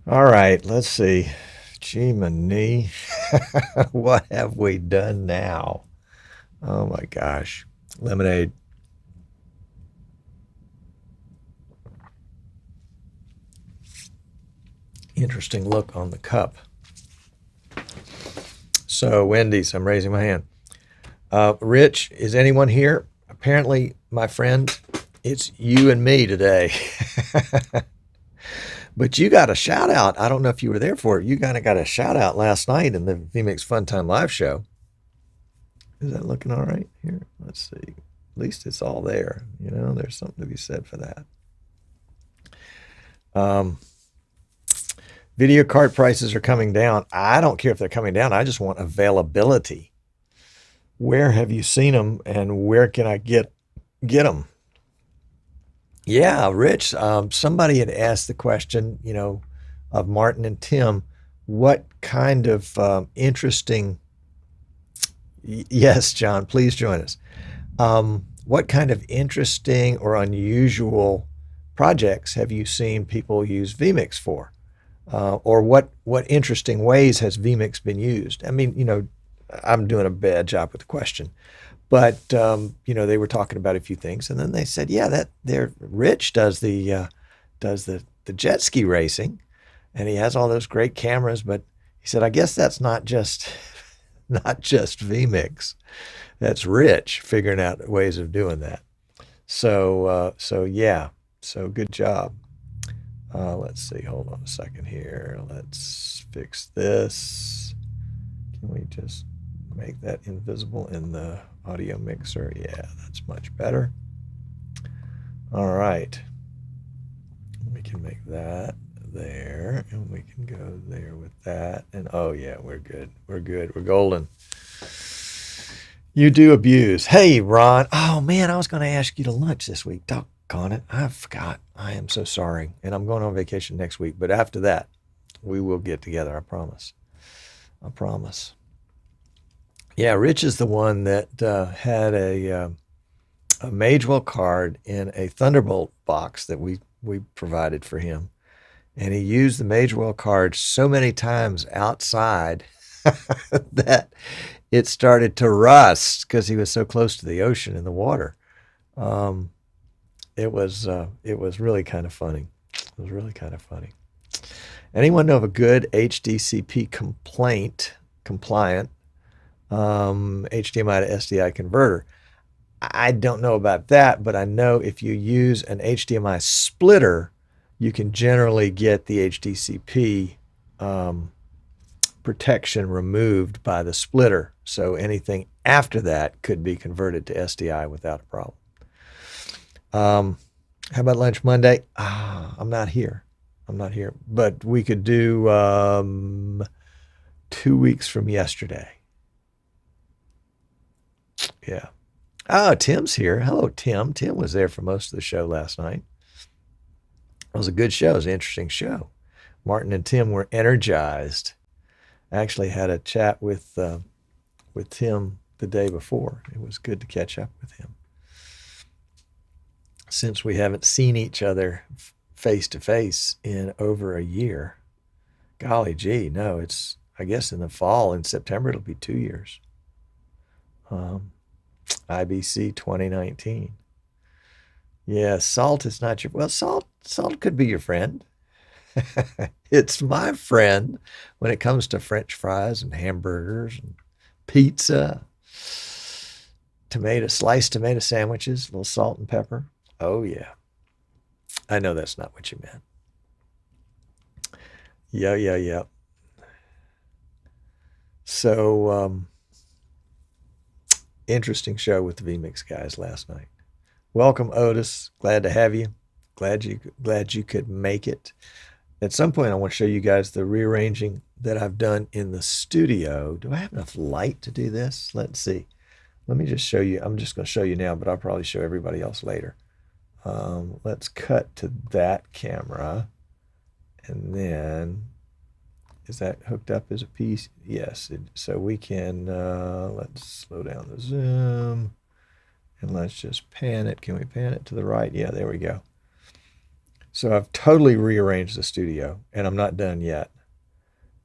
All right, let's see. Gee, knee. What have we done now? Oh my gosh. Lemonade. Interesting look on the cup. So, Wendy's, I'm raising my hand. Rich, is anyone here? Apparently, my friend, it's you and me today. But you got a shout out. I don't know if you were there for it. You kind of got a shout out last night in the vMix Fun Time Live show. Is that looking all right here? Let's see. At least it's all there. You know, there's something to be said for that. Um, Video card prices are coming down. I don't care if they're coming down. I just want availability. Where have you seen them, and where can I get them? Yeah, Rich. Somebody had asked the question, of Martin and Tim, what kind of interesting. Yes, John, please join us. What kind of interesting or unusual projects have you seen people use vMix for? Or what interesting ways has vMix been used? I mean, I'm doing a bad job with the question, but they were talking about a few things, and then they said, yeah, that they're Rich does the jet ski racing, and he has all those great cameras, but he said, I guess that's not just not just vMix. That's Rich figuring out ways of doing that. So yeah, so good job. Let's see. Hold on a second here. Let's fix this. Can we just make that invisible in the audio mixer? Yeah, that's much better. All right. We can make that there, and we can go there with that. And oh yeah, we're good. We're good. We're golden. You do abuse. Hey, Ron. Oh man, I was going to ask you to lunch this week. Doggone it. I forgot. I am so sorry. And I'm going on vacation next week. But after that, we will get together. I promise. I promise. Yeah, Rich is the one that had a Magewell card in a Thunderbolt box that we provided for him. And he used the Magewell card so many times outside that it started to rust because he was so close to the ocean and the water. Um, it was really kind of funny. It was really kind of funny. Anyone know of a good HDCP compliant HDMI to SDI converter? I don't know about that, but I know if you use an HDMI splitter, you can generally get the HDCP protection removed by the splitter. So anything after that could be converted to SDI without a problem. How about lunch Monday? I'm not here. I'm not here. But we could do 2 weeks from yesterday. Yeah. Oh, Tim's here. Hello, Tim. Tim was there for most of the show last night. It was a good show. It was an interesting show. Martin and Tim were energized. I actually had a chat with Tim the day before. It was good to catch up with him. Since we haven't seen each other face to face in over a year. Golly gee, no, it's, I guess in the fall, in September, it'll be 2 years. Um, IBC 2019. Yeah, salt is not your, well, salt could be your friend. It's my friend when it comes to French fries and hamburgers and pizza, sliced tomato sandwiches, a little salt and pepper. Oh yeah. I know that's not what you meant. Yeah, yeah, yeah. So interesting show with the vMix guys last night. Welcome, Otis. Glad to have you. Glad you could make it. At some point, I want to show you guys the rearranging that I've done in the studio. Do I have enough light to do this? Let's see. Let me just show you. I'm just going to show you now, but I'll probably show everybody else later. Let's cut to that camera. And then, is that hooked up as a piece? Yes. So we can, let's slow down the zoom. And let's just pan it. Can we pan it to the right? Yeah, there we go. So I've totally rearranged the studio, and I'm not done yet.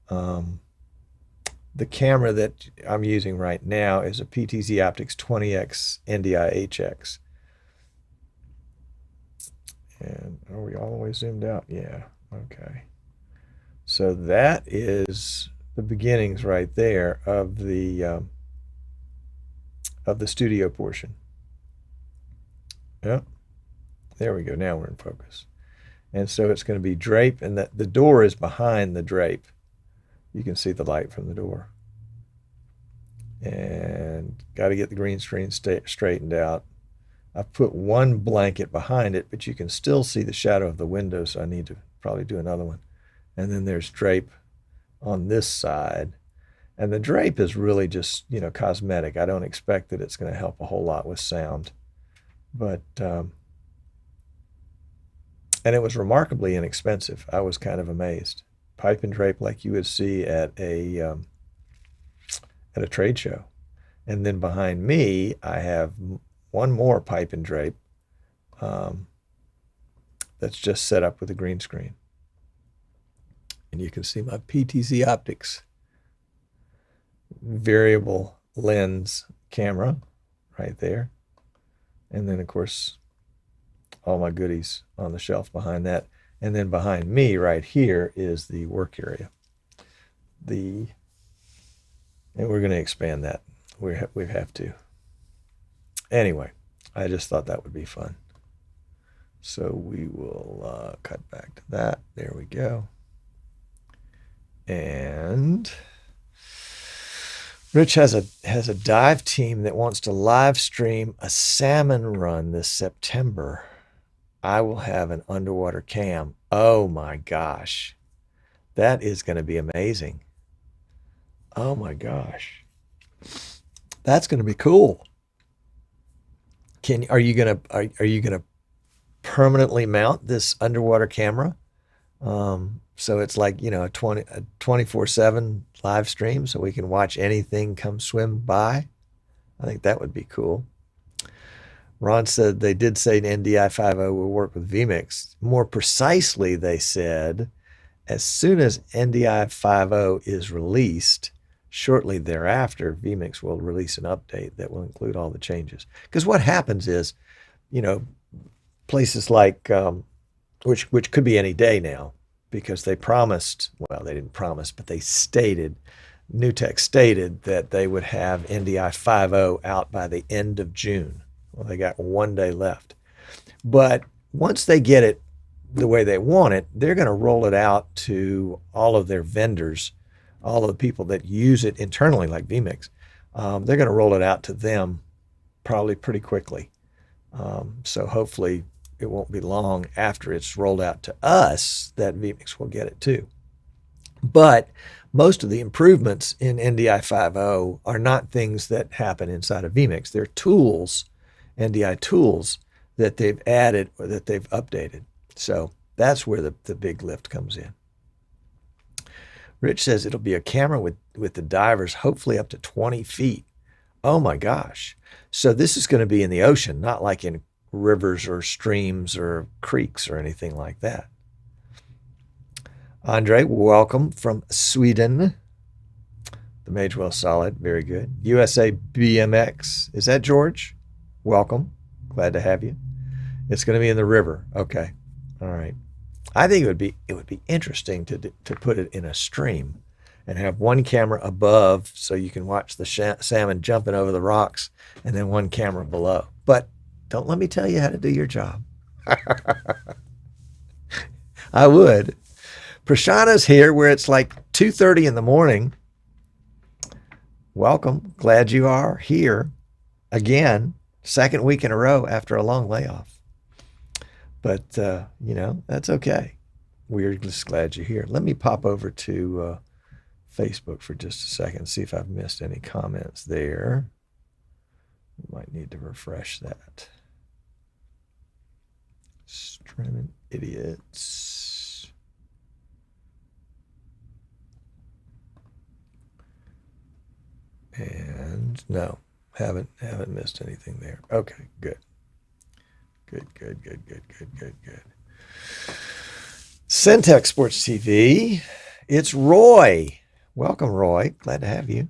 The camera that I'm using right now is a PTZ Optics 20X NDI HX. And are we all the way zoomed out? Yeah, okay. So that is the beginnings right there of the studio portion. Yep, there we go. Now we're in focus. And so it's going to be drape, and the door is behind the drape. You can see the light from the door. And got to get the green screen straightened out. I've put one blanket behind it, but you can still see the shadow of the window, so I need to probably do another one. And then there's drape on this side. And the drape is really just, cosmetic. I don't expect that it's going to help a whole lot with sound. But, and it was remarkably inexpensive. I was kind of amazed. Pipe and drape like you would see at a trade show. And then behind me, I have one more pipe and drape that's just set up with a green screen. And you can see my PTZ Optics variable lens camera right there. And then, of course, all my goodies on the shelf behind that. And then behind me right here is the work area. And we're going to expand that. We have to. Anyway, I just thought that would be fun. So we will cut back to that. There we go. And Rich has a dive team that wants to live stream a salmon run this September. I will have an underwater cam. Oh my gosh. That is going to be amazing. Oh my gosh. That's going to be cool. Are you going to permanently mount this underwater camera? So it's like, a 24/7 live stream, so we can watch anything come swim by. I think that would be cool. Ron said they did say NDI 5.0 will work with vMix. More precisely, they said, as soon as NDI 5.0 is released, shortly thereafter, vMix will release an update that will include all the changes. Because what happens is, places like, which could be any day now, because they promised, well, they didn't promise, but they stated, NewTek stated that they would have NDI 5.0 out by the end of June. Well, they got one day left. But once they get it the way they want it, they're going to roll it out to all of their vendors, all of the people that use it internally, like vMix. They're going to roll it out to them probably pretty quickly. So hopefully it won't be long after it's rolled out to us that vMix will get it too. But most of the improvements in NDI 5.0 are not things that happen inside of vMix. They're tools, NDI tools, that they've added or that they've updated. So that's where the big lift comes in. Rich says it'll be a camera with the divers, hopefully up to 20 feet. Oh my gosh. So this is going to be in the ocean, not like in rivers or streams or creeks or anything like that. Andre, welcome from Sweden. The Magewell Solid, very good. USA BMX, is that George? Welcome, glad to have you. It's going to be in the river. Okay, all right. I think it would be interesting to put it in a stream and have one camera above so you can watch the salmon jumping over the rocks, and then one camera below. But don't let me tell you how to do your job. I would. Prashana's here where it's like 2:30 in the morning. Welcome. Glad you are here again. Second week in a row after a long layoff. But, that's okay. We're just glad you're here. Let me pop over to Facebook for just a second, see if I've missed any comments there. We might need to refresh that. Streaming idiots. And no, haven't missed anything there. Okay, good. Good. Centex Sports TV. It's Roy. Welcome, Roy. Glad to have you.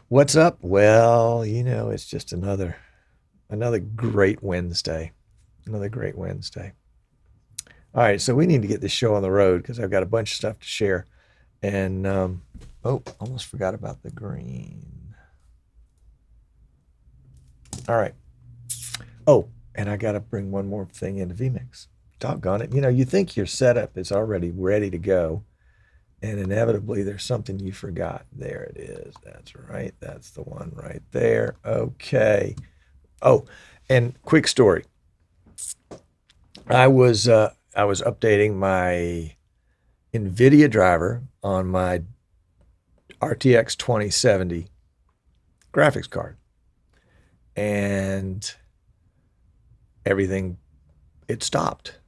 What's up? Well, it's just another great Wednesday. Another great Wednesday. All right, so we need to get this show on the road because I've got a bunch of stuff to share. And, almost forgot about the green. All right. Oh, and I got to bring one more thing into vMix. Doggone it. You think your setup is already ready to go, and inevitably there's something you forgot. There it is. That's right. That's the one right there. Okay. Oh, and quick story. I was updating my NVIDIA driver on my RTX 2070 graphics card, and everything, it stopped.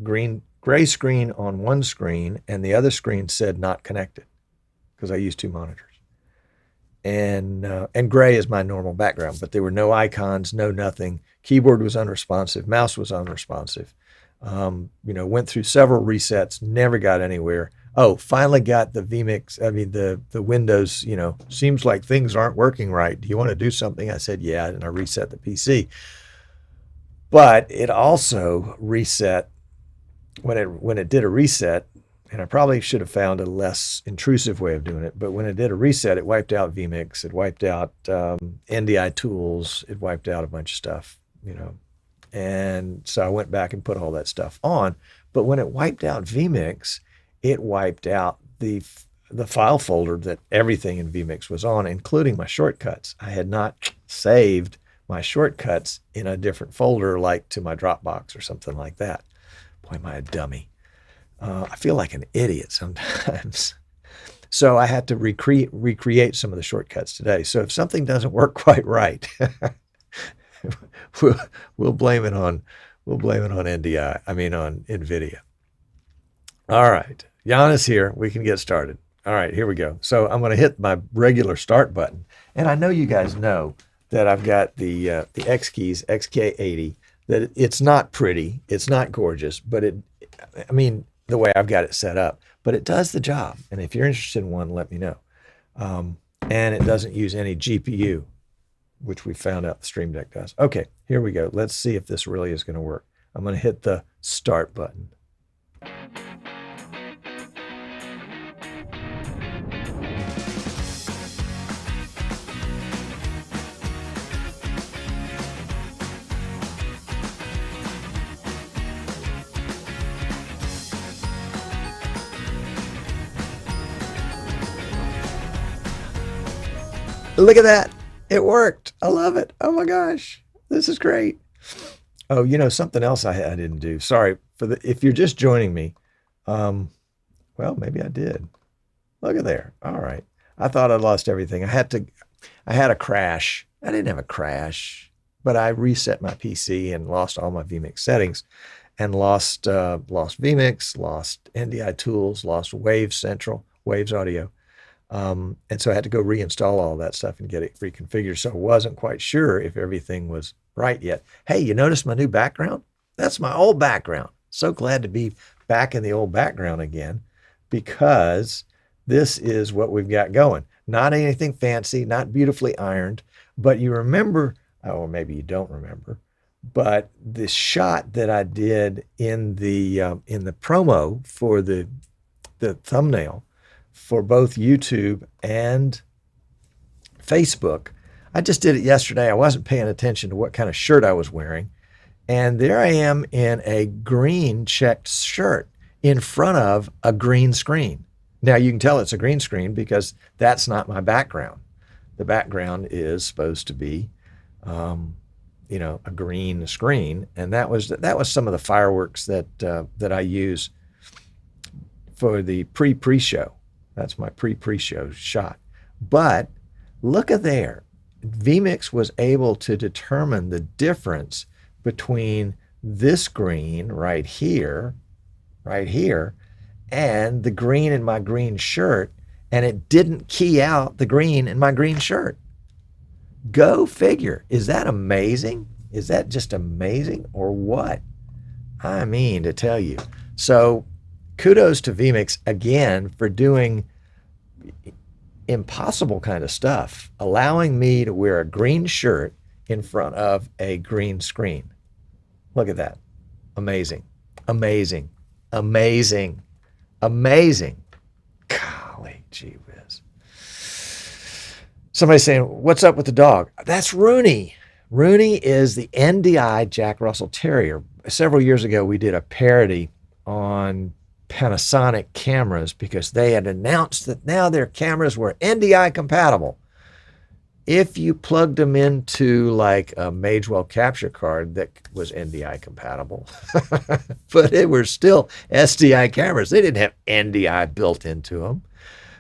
Gray screen on one screen, and the other screen said not connected because I use two monitors. And gray is my normal background, but there were no icons, no nothing. Keyboard was unresponsive, mouse was unresponsive. Went through several resets, never got anywhere. Oh, finally got the vMix, the Windows, seems like things aren't working right. Do you want to do something? I said, yeah, and I reset the PC. But it also reset, when it did a reset, and I probably should have found a less intrusive way of doing it, but when it did a reset, it wiped out vMix, it wiped out NDI tools, it wiped out a bunch of stuff, And so I went back and put all that stuff on. But when it wiped out vMix, it wiped out the file folder that everything in vMix was on, including my shortcuts. I had not saved my shortcuts in a different folder, like to my Dropbox or something like that. Boy, am I a dummy. I feel like an idiot sometimes. So I had to recreate some of the shortcuts today. So if something doesn't work quite right, we'll blame it on NDI. On NVIDIA. All right, Jan is here. We can get started. All right, here we go. So I'm going to hit my regular start button, and I know you guys know that I've got the X keys XK80. That it's not pretty, it's not gorgeous, but the way I've got it set up, but it does the job. And if you're interested in one, let me know. And it doesn't use any GPU, which we found out the Stream Deck does. Okay, here we go. Let's see if this really is going to work. I'm going to hit the start button. Look at that. It worked. I love it. Oh my gosh. This is great. Oh, something else I didn't do. Sorry if you're just joining me. Well, maybe I did. Look at there. All right. I thought I'd lost everything. I had a crash. I didn't have a crash, but I reset my PC and lost all my vMix settings and lost vMix, lost NDI tools, lost Waves Audio. And so I had to go reinstall all that stuff and get it reconfigured. So I wasn't quite sure if everything was right yet. Hey, you notice my new background? That's my old background. So glad to be back in the old background again, because this is what we've got going. Not anything fancy, not beautifully ironed, but you remember, or maybe you don't remember, but the shot that I did in the promo for the thumbnail for both YouTube and Facebook. I just did it yesterday. I wasn't paying attention to what kind of shirt I was wearing. And there I am in a green checked shirt in front of a green screen. Now you can tell it's a green screen because that's not my background. The background is supposed to be, a green screen. And that was some of the fireworks that I use for the pre-show. That's my pre-show shot. But look at there. vMix was able to determine the difference between this green right here, and the green in my green shirt, and it didn't key out the green in my green shirt. Go figure. Is that amazing? Is that just amazing or what? I mean, to tell you. So kudos to vMix again for doing impossible kind of stuff, allowing me to wear a green shirt in front of a green screen. Look at that. Amazing. Amazing. Amazing. Amazing. Golly, gee whiz. Somebody's saying, what's up with the dog? That's Rooney. Rooney is the NDI Jack Russell Terrier. Several years ago, we did a parody on Panasonic cameras because they had announced that now their cameras were NDI compatible. If you plugged them into like a Magewell capture card that was NDI compatible, but it were still SDI cameras. They didn't have NDI built into them.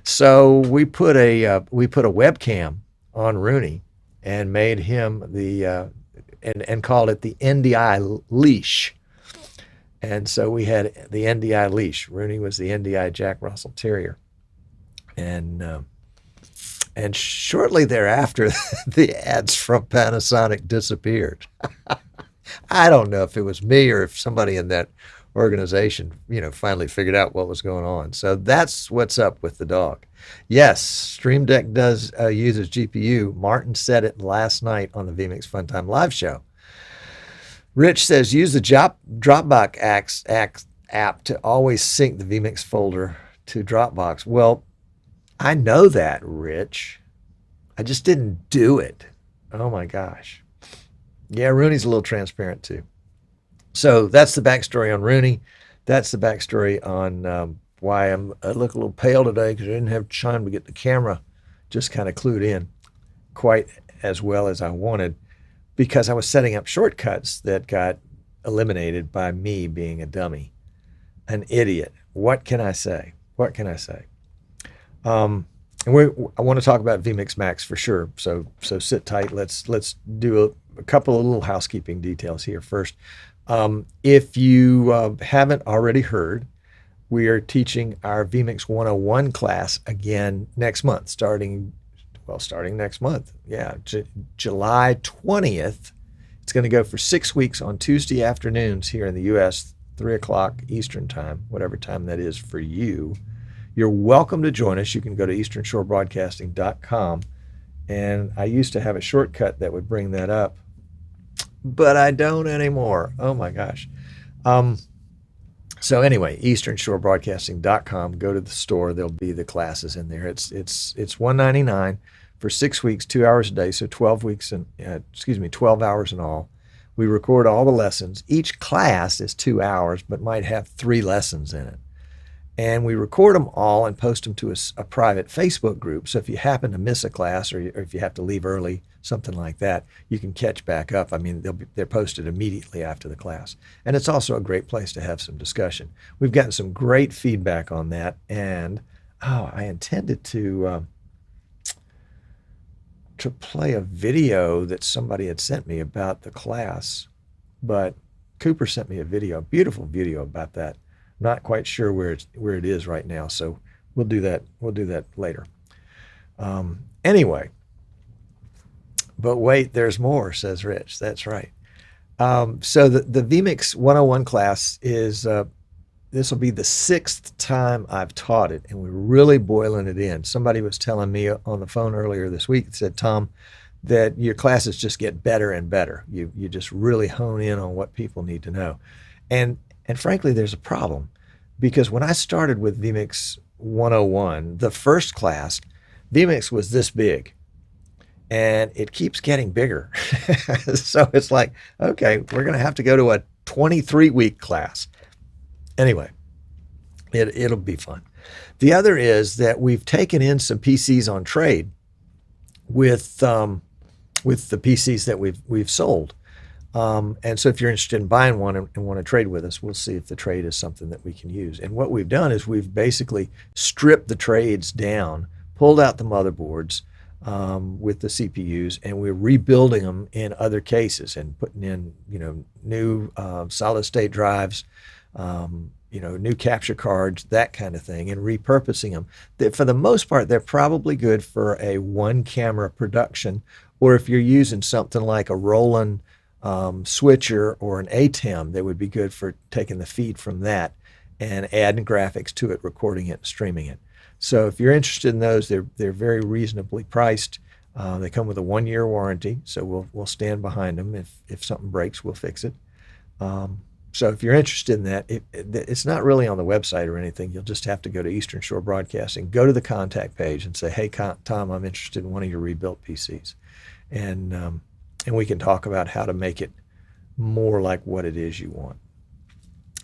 So we put a webcam on Rooney and made him the and called it the NDI leash. And so we had the NDI leash. Rooney was the NDI Jack Russell Terrier. And shortly thereafter, the ads from Panasonic disappeared. I don't know if it was me or if somebody in that organization, finally figured out what was going on. So that's what's up with the dog. Yes, Stream Deck does uses GPU. Martin said it last night on the vMix Funtime live show. Rich says, use the Dropbox app to always sync the vMix folder to Dropbox. Well, I know that, Rich. I just didn't do it. Oh my gosh. Yeah, Rooney's a little transparent too. So that's the backstory on Rooney. That's the backstory on why I look a little pale today, because I didn't have time to get the camera just kind of clued in quite as well as I wanted, because I was setting up shortcuts that got eliminated by me being a dummy, an idiot. What can I say? What can I say? And I want to talk about vMix Max for sure. So sit tight. Let's do a couple of little housekeeping details here first. If you haven't already heard, we are teaching our vMix 101 class again next month, starting next month. Yeah, July 20th. It's going to go for 6 weeks on Tuesday afternoons here in the U.S., 3 o'clock Eastern time, whatever time that is for you. You're welcome to join us. You can go to easternshorebroadcasting.com. And I used to have a shortcut that would bring that up, but I don't anymore. Oh my gosh. So anyway, easternshorebroadcasting.com. Go to the store. There'll be the classes in there. It's $199 for 6 weeks, 2 hours a day. So 12 hours in all. We record all the lessons. Each class is 2 hours, but might have 3 lessons in it. And we record them all and post them to a private Facebook group. So if you happen to miss a class, or if you have to leave early, something like that, you can catch back up. I mean, they're posted immediately after the class. And it's also a great place to have some discussion. We've gotten some great feedback on that. And, I intended to play a video that somebody had sent me about the class. But Cooper sent me a beautiful video about that. Not quite sure where it is right now, so we'll do that. We'll do that later. Anyway, but wait, there's more, says Rich. That's right. So the vMix 101 class is this will be the 6th time I've taught it, and we're really boiling it in. Somebody was telling me on the phone earlier this week, said, Tom, that your classes just get better and better. You just really hone in on what people need to know, and frankly, there's a problem, because when I started with vMix 101, the first class, vMix was this big, and it keeps getting bigger. So it's like, okay, we're going to have to go to a 23-week class. Anyway, it'll be fun. The other is that we've taken in some PCs on trade with the PCs that we've sold. And so if you're interested in buying one and want to trade with us, we'll see if the trade is something that we can use. And what we've done is we've basically stripped the trades down, pulled out the motherboards with the CPUs, and we're rebuilding them in other cases and putting in, new solid state drives, new capture cards, that kind of thing, and repurposing them. For the most part, they're probably good for a 1-camera production, or if you're using something like a Roland switcher or an ATEM that would be good for taking the feed from that and adding graphics to it, recording it, and streaming it. So if you're interested in those, they're very reasonably priced. They come with a 1-year warranty, so we'll stand behind them. If something breaks, we'll fix it. So if you're interested in that, it's not really on the website or anything. You'll just have to go to Eastern Shore Broadcasting, go to the contact page, and say, "Hey, Tom, I'm interested in one of your rebuilt PCs," and we can talk about how to make it more like what it is you want.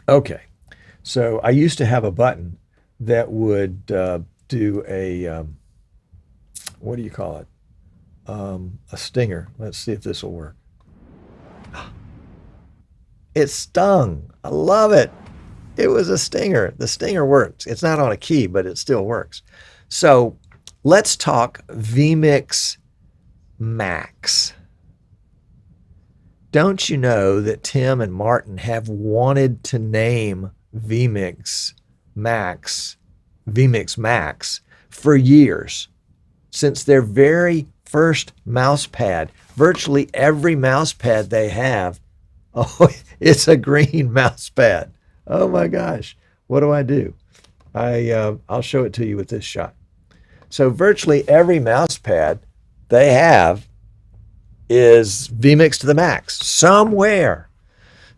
Okay, so I used to have a button that would do a what do you call it? A stinger. Let's see if this will work. It stung. I love it. It was a stinger. The stinger works. It's not on a key, but it still works. So let's talk vMix Max. Don't you know that Tim and Martin have wanted to name vMix Max for years? Since their very first mouse pad. Virtually every mouse pad they have, oh, it's a green mouse pad. Oh my gosh, what do I do? I'll show it to you with this shot. So virtually every mouse pad they have is vMix to the max somewhere.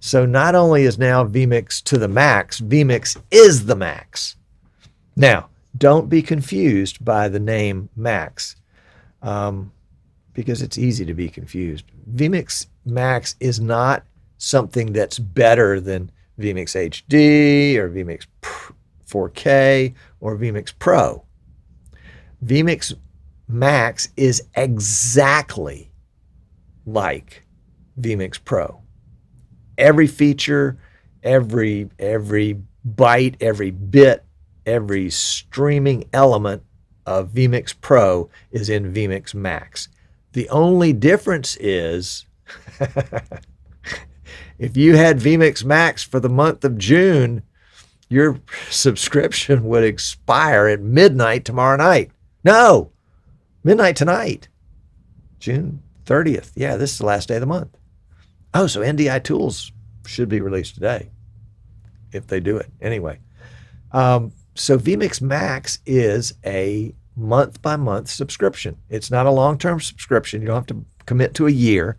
So not only is now vMix to the max, vMix is the max. Now, don't be confused by the name Max, because it's easy to be confused. vMix Max is not something that's better than vMix HD or vMix 4K or vMix Pro. vMix Max is exactly like vMix Pro. Every feature, every byte, every bit, every streaming element of vMix Pro is in vMix Max. The only difference is if you had vMix Max for the month of June, your subscription would expire at midnight tomorrow night. No, midnight tonight, June 30th. Yeah, this is the last day of the month. Oh, so NDI tools should be released today if they do it. Anyway, so vMix Max is a month-by-month subscription. It's not a long-term subscription. You don't have to commit to a year.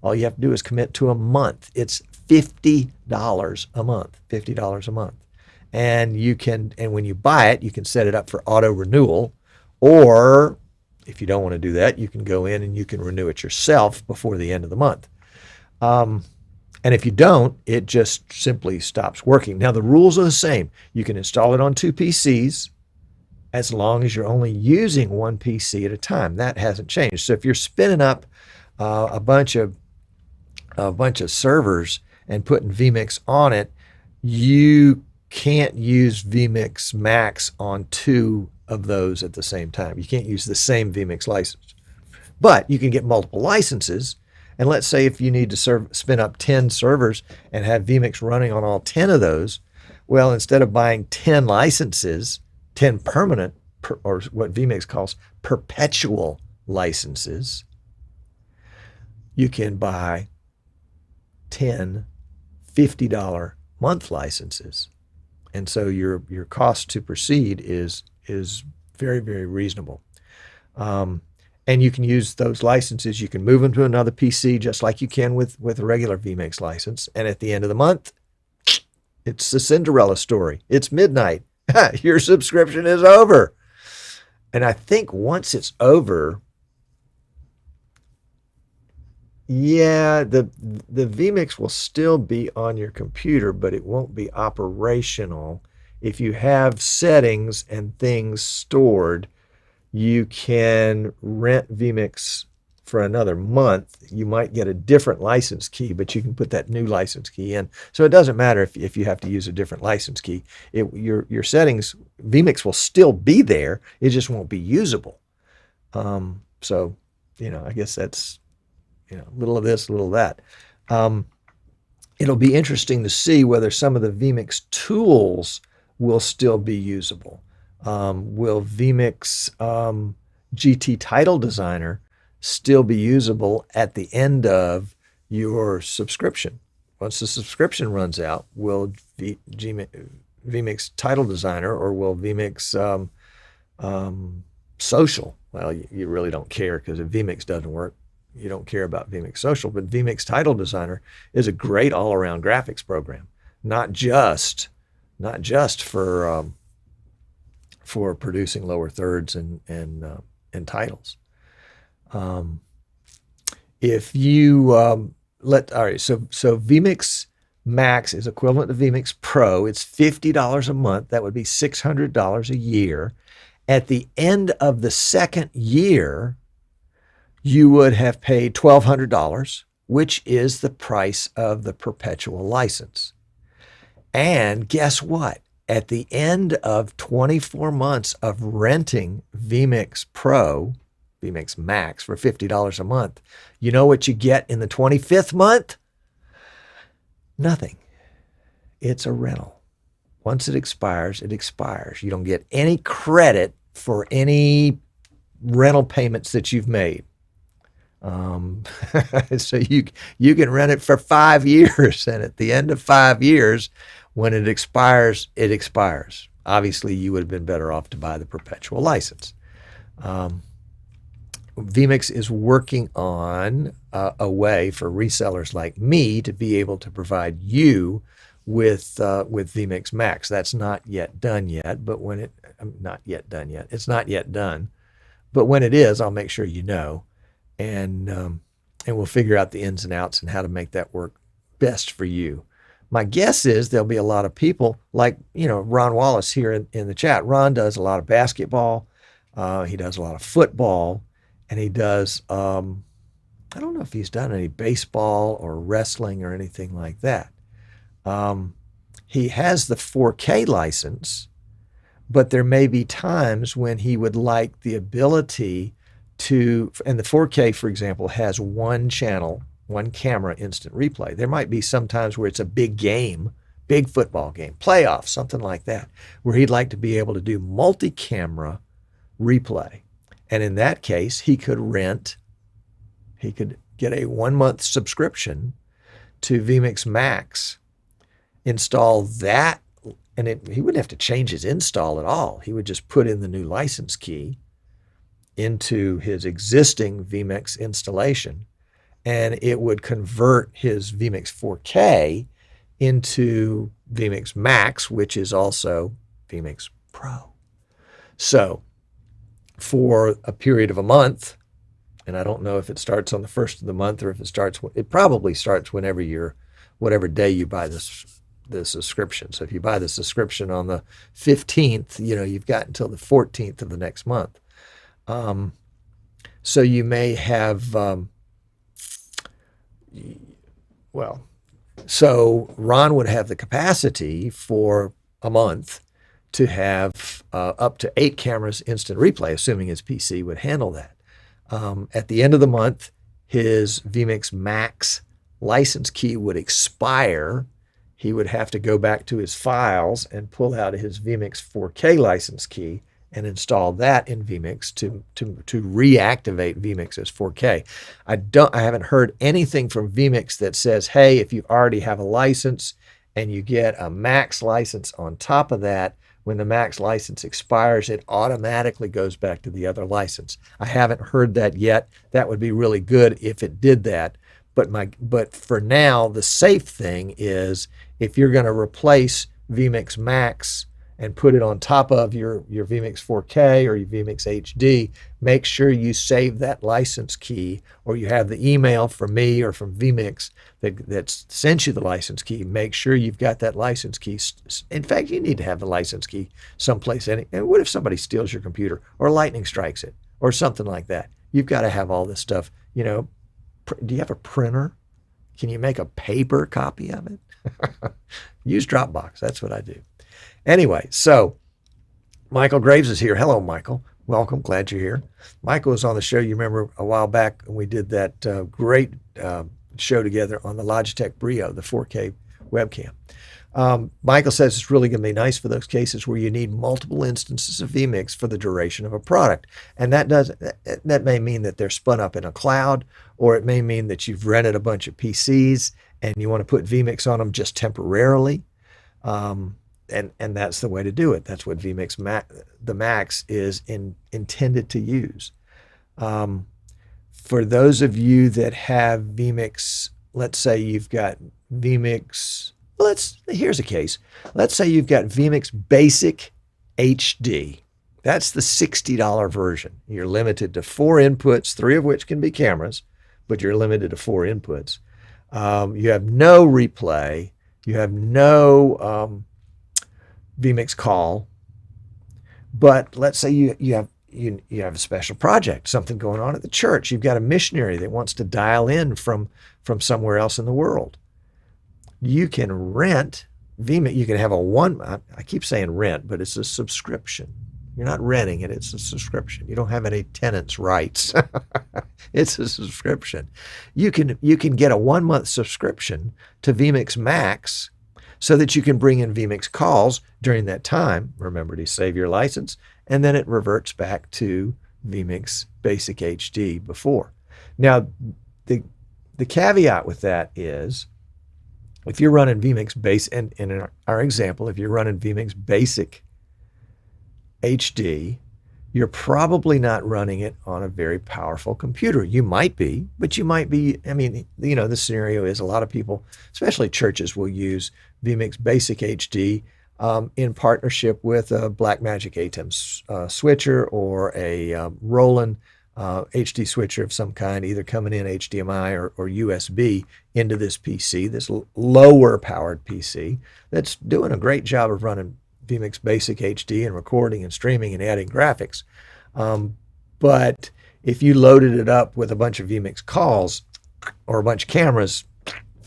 All you have to do is commit to a month. It's $50 a month, $50 a month. And when you buy it, you can set it up for auto renewal, or if you don't want to do that, you can go in and you can renew it yourself before the end of the month. And if you don't, it just simply stops working. Now, the rules are the same. You can install it on 2 PCs as long as you're only using 1 PC at a time. That hasn't changed. So if you're spinning up a bunch of servers and putting vMix on it, you can't use vMix Max on 2 of those at the same time. You can't use the same vMix license. But you can get multiple licenses. And let's say if you need to spin up 10 servers and have vMix running on all 10 of those, well, instead of buying 10 licenses, 10 permanent, or what vMix calls perpetual licenses, you can buy 10 $50 month licenses. And so your cost to proceed is very, very reasonable. And you can use those licenses. You can move them to another PC just like you can with a regular vMix license. And at the end of the month, it's the Cinderella story. It's midnight. Your subscription is over. And I think once it's over, yeah, the vMix will still be on your computer, but it won't be operational. If you have settings and things stored, you can rent vMix for another month. You might get a different license key, but you can put that new license key in. So it doesn't matter if you have to use a different license key. Your settings, vMix will still be there. It just won't be usable. So, I guess that's, a little of this, a little of that. It'll be interesting to see whether some of the vMix tools will still be usable. Will vMix GT Title Designer still be usable at the end of your subscription. Once the subscription runs out, will vMix Title Designer, or will vMix Social? Well, you really don't care, because if vMix doesn't work, you don't care about vMix Social. But vMix Title Designer is a great all-around graphics program, not just for producing lower thirds and titles. If you all right, so vMix Max is equivalent to vMix Pro. It's $50 a month. That would be $600 a year. At the end of the second year, you would have paid $1,200, which is the price of the perpetual license. And guess what? At the end of 24 months of renting vMix Pro, vMix Max for $50 a month, you know what you get in the 25th month? Nothing. It's a rental. Once it expires, it expires. You don't get any credit for any rental payments that you've made. So you can rent it for 5 years, and at the end of 5 years, when it expires, it expires. Obviously, you would have been better off to buy the perpetual license. vMix is working on a way for resellers like me to be able to provide you with vMix Max. That's not yet done yet, but when it not yet done yet, it's not yet done. But when it is, I'll make sure you know, and we'll figure out the ins and outs and how to make that work best for you. My guess is there'll be a lot of people like, Ron Wallace here in the chat. Ron does a lot of basketball. He does a lot of football, and he does, I don't know if he's done any baseball or wrestling or anything like that. He has the 4K license, but there may be times when he would like the ability to, and the 4K, for example, has one channel, one camera instant replay. There might be some times where it's a big game, big football game, playoffs, something like that, where he'd like to be able to do multi-camera replay. And in that case, he could get a 1-month subscription to vMix Max, install that, and he wouldn't have to change his install at all. He would just put in the new license key into his existing vMix installation, and it would convert his vMix 4K into vMix Max, which is also vMix Pro. So for a period of a month, and I don't know if it starts on the first of the month or if it probably starts whatever day you buy the subscription. So if you buy the subscription on the 15th, you've got until the 14th of the next month. So you may have, so Ron would have the capacity for a month to have up to 8 cameras instant replay, assuming his PC would handle that. At the end of the month, his vMix Max license key would expire. He would have to go back to his files and pull out his vMix 4K license key and install that in vMix to reactivate vMix as 4K. I haven't heard anything from vMix that says, hey, if you already have a license and you get a Max license on top of that, when the Max license expires, it automatically goes back to the other license. I haven't heard that yet. That would be really good if it did that. But for now, the safe thing is, if you're going to replace vMix Max and put it on top of your vMix 4K or your vMix HD, make sure you save that license key, or you have the email from me or from vMix that sent you the license key. Make sure you've got that license key. In fact, you need to have the license key someplace. And what if somebody steals your computer or lightning strikes it or something like that? You've got to have all this stuff. Do you have a printer? Can you make a paper copy of it? Use Dropbox. That's what I do. Anyway, so Michael Graves is here. Hello, Michael. Welcome. Glad you're here. Michael was on the show. You remember a while back when we did that great show together on the Logitech Brio, the 4K webcam. Michael says it's really going to be nice for those cases where you need multiple instances of vMix for the duration of a product. And that may mean that they're spun up in a cloud, or it may mean that you've rented a bunch of PCs and you want to put vMix on them just temporarily. And that's the way to do it. That's what vMix the Max is intended to use. For those of you that have vMix, let's say you've got vMix, here's a case. Let's say you've got vMix Basic HD. That's the $60 version. You're limited to 4 inputs, 3 of which can be cameras, but you're limited to 4 inputs. You have no replay. You have no vMix call. But let's say you have a special project, something going on at the church. You've got a missionary that wants to dial in from somewhere else in the world. You can rent vMix. You can have I keep saying rent, but it's a subscription. You're not renting it, it's a subscription. You don't have any tenants' rights. It's a subscription. You can get a 1-month subscription to vMix Max so that you can bring in vMix calls during that time. Remember to save your license, and then it reverts back to vMix Basic HD before. Now, the caveat with that is, if you're running vMix Basic, and in our example, if you're running vMix Basic HD, you're probably not running it on a very powerful computer. You might be, but you might be, the scenario is a lot of people, especially churches, will use vMix Basic HD in partnership with a Blackmagic ATEM switcher or a Roland HD switcher of some kind, either coming in HDMI or USB into this PC, this lower powered PC that's doing a great job of running vMix Basic HD and recording and streaming and adding graphics. But if you loaded it up with a bunch of vMix calls or a bunch of cameras,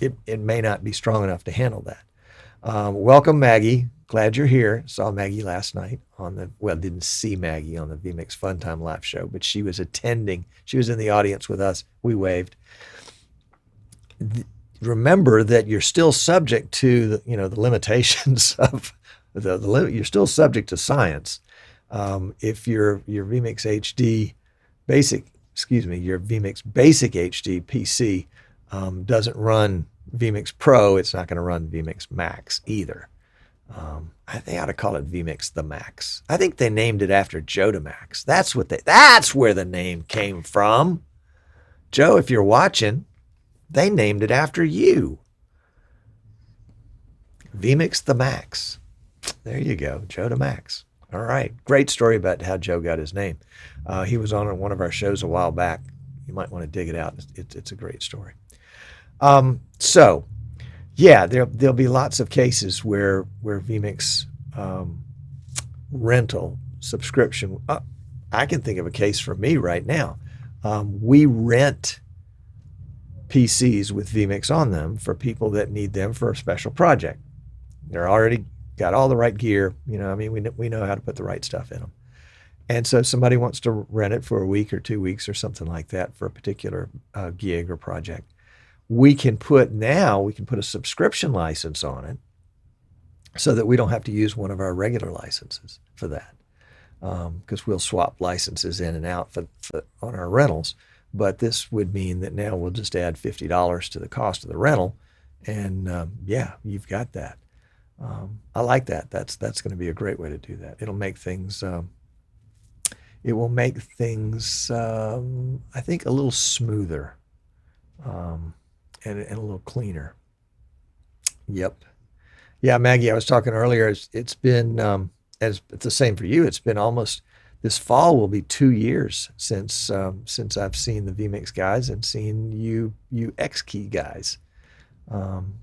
it may not be strong enough to handle that. Welcome, Maggie. Glad you're here. Saw Maggie last night didn't see Maggie on the vMix Funtime live show, but she was attending. She was in the audience with us. We waved. Remember that you're still subject to the limitations of you're still subject to science. If your vMix HD your vMix Basic HD PC doesn't run vMix Pro, it's not going to run vMix Max either. They ought to call it vMix the Max. I think they named it after Joe DeMax. That's where the name came from. Joe, if you're watching, they named it after you. vMix the Max. There you go, Joe DeMax. All right, great story about how Joe got his name. He was on one of our shows a while back. You might want to dig it out. It's a great story. Yeah, there'll be lots of cases where vMix rental subscription. I can think of a case for me right now. We rent PCs with vMix on them for people that need them for a special project. They're already got all the right gear. We know how to put the right stuff in them. And so somebody wants to rent it for a week or 2 weeks or something like that for a particular gig or project. We can put a subscription license on it so that we don't have to use one of our regular licenses for that, because we'll swap licenses in and out on our rentals. But this would mean that now we'll just add $50 to the cost of the rental, and you've got that. I like that. That's going to be a great way to do that. It'll make things. It will make things. I think a little smoother. And a little cleaner. Yep. Yeah, Maggie, I was talking earlier. It's been, as it's the same for you. It's been almost, this fall will be 2 years since I've seen the vMix guys and seen you X-Key guys.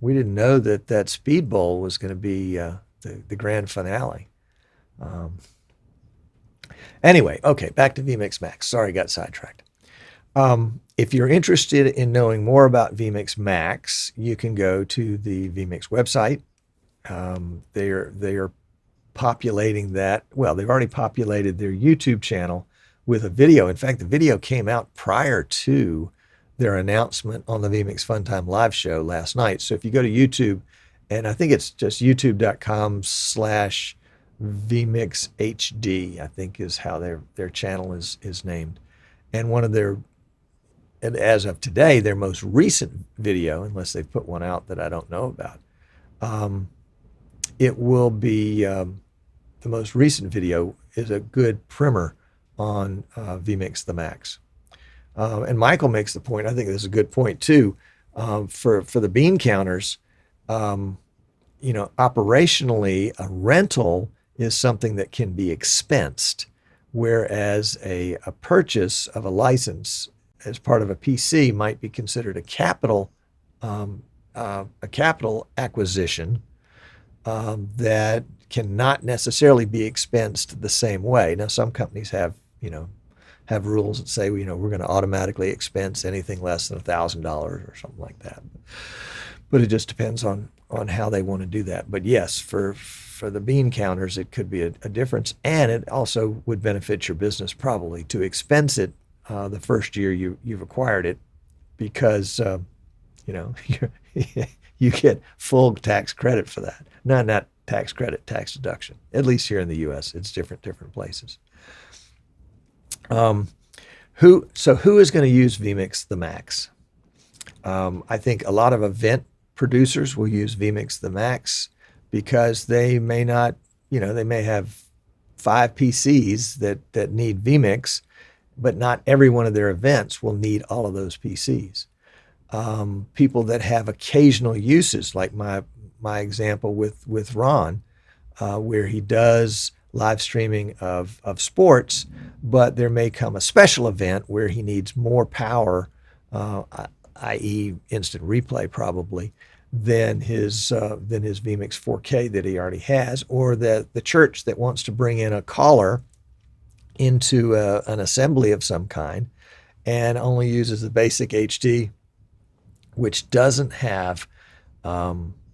We didn't know that Speed Bowl was going to be the grand finale. Anyway, okay, back to vMix Max. Sorry, got sidetracked. If you're interested in knowing more about vMix Max, you can go to the vMix website. They are populating that. Well, they've already populated their YouTube channel with a video. In fact, the video came out prior to their announcement on the vMix Funtime live show last night. So if you go to YouTube and I think it's just youtube.com/vmixhd, I think is how their channel is named. And and as of today, their most recent video, unless they've put one out that I don't know about, it will be the most recent video is a good primer on vMix the Max. And Michael makes the point, I think this is a good point too, for the bean counters, operationally, a rental is something that can be expensed, whereas a purchase of a license as part of a PC might be considered a capital acquisition that cannot necessarily be expensed the same way. Now, some companies have rules that say, we're going to automatically expense anything less than $1,000 or something like that. But it just depends on how they want to do that. But yes, for the bean counters, it could be a difference. And it also would benefit your business probably to expense it the first year you've acquired it, because, you get full tax credit for that. Not tax credit, tax deduction. At least here in the U.S., it's different places. Who is going to use vMix the Max? I think a lot of event producers will use vMix the Max because they may not, they may have 5 PCs that need vMix, but not every one of their events will need all of those PCs. People that have occasional uses, like my example with Ron, where he does live streaming of sports, but there may come a special event where he needs more power, i.e. instant replay probably, than his vMix 4K that he already has, or the church that wants to bring in a caller into an assembly of some kind and only uses the basic HD, which doesn't have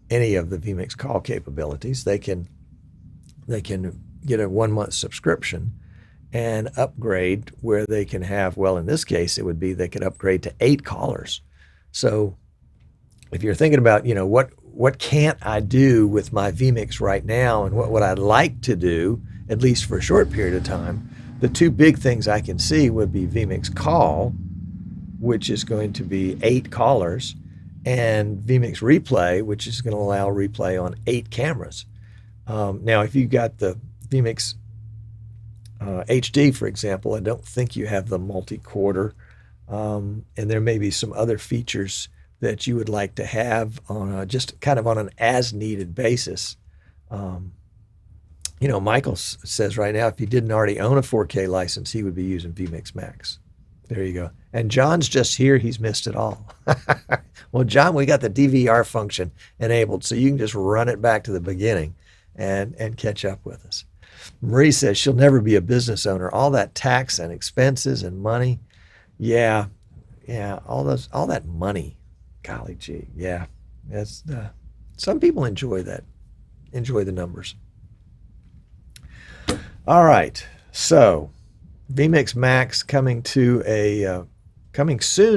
any of the vMix call capabilities. They can get a 1-month subscription and upgrade where they can have, well, in this case, it would be they could upgrade to 8 callers. So if you're thinking about, what can't I do with my vMix right now and what would I like to do, at least for a short period of time, the 2 big things I can see would be vMix Call, which is going to be 8 callers, and vMix Replay, which is going to allow replay on 8 cameras. Now, if you got the vMix HD, for example, I don't think you have the multi-quarter, and there may be some other features that you would like to have on just kind of on an as-needed basis. Michael says right now, if he didn't already own a 4K license, he would be using vMix Max. There you go. And John's just here. He's missed it all. Well, John, we got the DVR function enabled, so you can just run it back to the beginning and catch up with us. Marie says she'll never be a business owner. All that tax and expenses and money. Yeah, all that money. Golly gee, yeah. That's some people enjoy that. Enjoy the numbers. All right, so vMix Max coming soon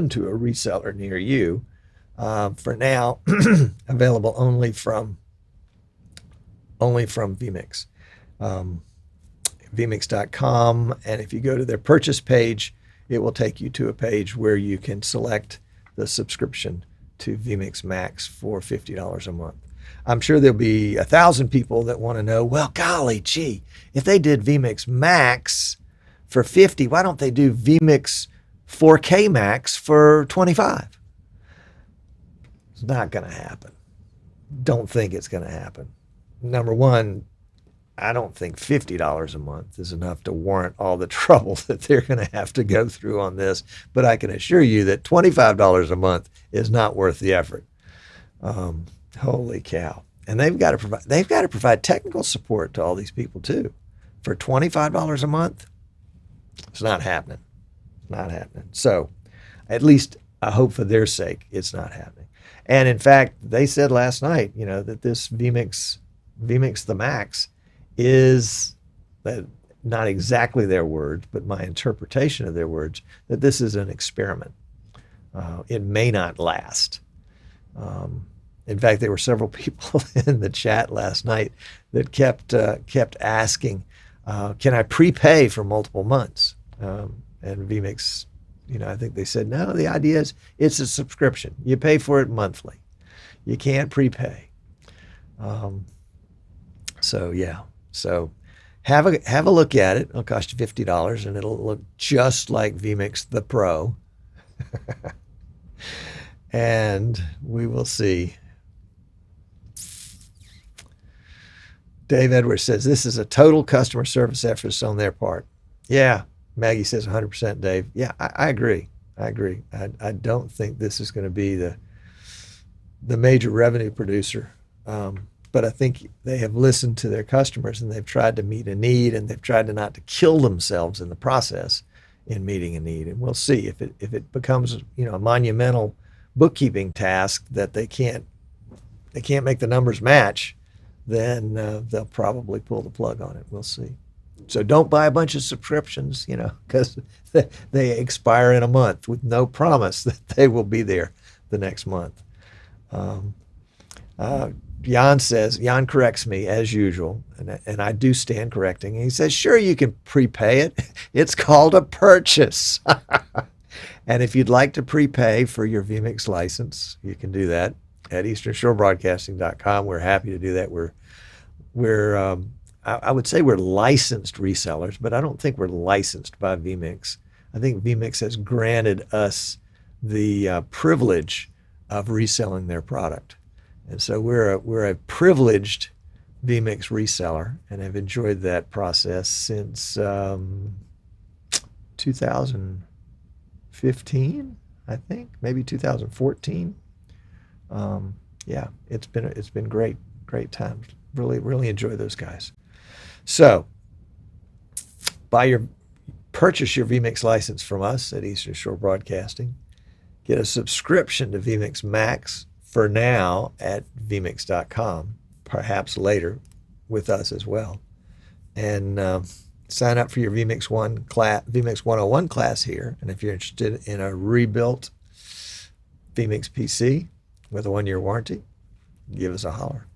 to a reseller near you. For now, available only from vMix, vmix.com, and if you go to their purchase page, it will take you to a page where you can select the subscription to vMix Max for $50 a month. I'm sure there'll be 1,000 people that want to know, well, golly gee, if they did vMix Max for $50, why don't they do vMix 4K Max for $25? It's not going to happen. Don't think it's going to happen. Number one, I don't think $50 a month is enough to warrant all the trouble that they're going to have to go through on this. But I can assure you that $25 a month is not worth the effort. Holy cow! And they've got to provide technical support to all these people too. For $25 a month, it's not happening. It's not happening. So, at least I hope for their sake, it's not happening. And in fact, they said last night, that this vMix the Max is, not exactly their words, but my interpretation of their words, that this is an experiment. It may not last. In fact, there were several people in the chat last night that kept asking, "Can I prepay for multiple months?" And vMix, I think they said, no. The idea is it's a subscription. You pay for it monthly. You can't prepay. So yeah. So have a look at it. It'll cost you $50, and it'll look just like vMix the Pro. And we will see. Dave Edwards says, this is a total customer service effort on their part. Yeah, Maggie says 100%, Dave. Yeah, I agree. I don't think this is going to be the major revenue producer. But I think they have listened to their customers, and they've tried to meet a need, and they've tried to not to kill themselves in the process in meeting a need. And we'll see if it becomes, a monumental bookkeeping task that they can't make the numbers match, then they'll probably pull the plug on it. We'll see. So don't buy a bunch of subscriptions, because they expire in a month with no promise that they will be there the next month. Jan corrects me as usual, and I do stand correcting. And he says, sure, you can prepay it. It's called a purchase. And if you'd like to prepay for your vMix license, you can do that at easternshorebroadcasting.com. We're happy to do that. I would say we're licensed resellers, but I don't think we're licensed by vMix. I think vMix has granted us the privilege of reselling their product. And so we're a privileged vMix reseller, and have enjoyed that process since 2015, I think, maybe 2014. Yeah, it's been great times. Really enjoy those guys. So purchase your vMix license from us at Eastern Shore Broadcasting. Get a subscription to vMix Max for now at vmix.com, perhaps later with us as well. And sign up for your vMix 101 class here. And if you're interested in a rebuilt vMix PC with a 1-year warranty, give us a holler.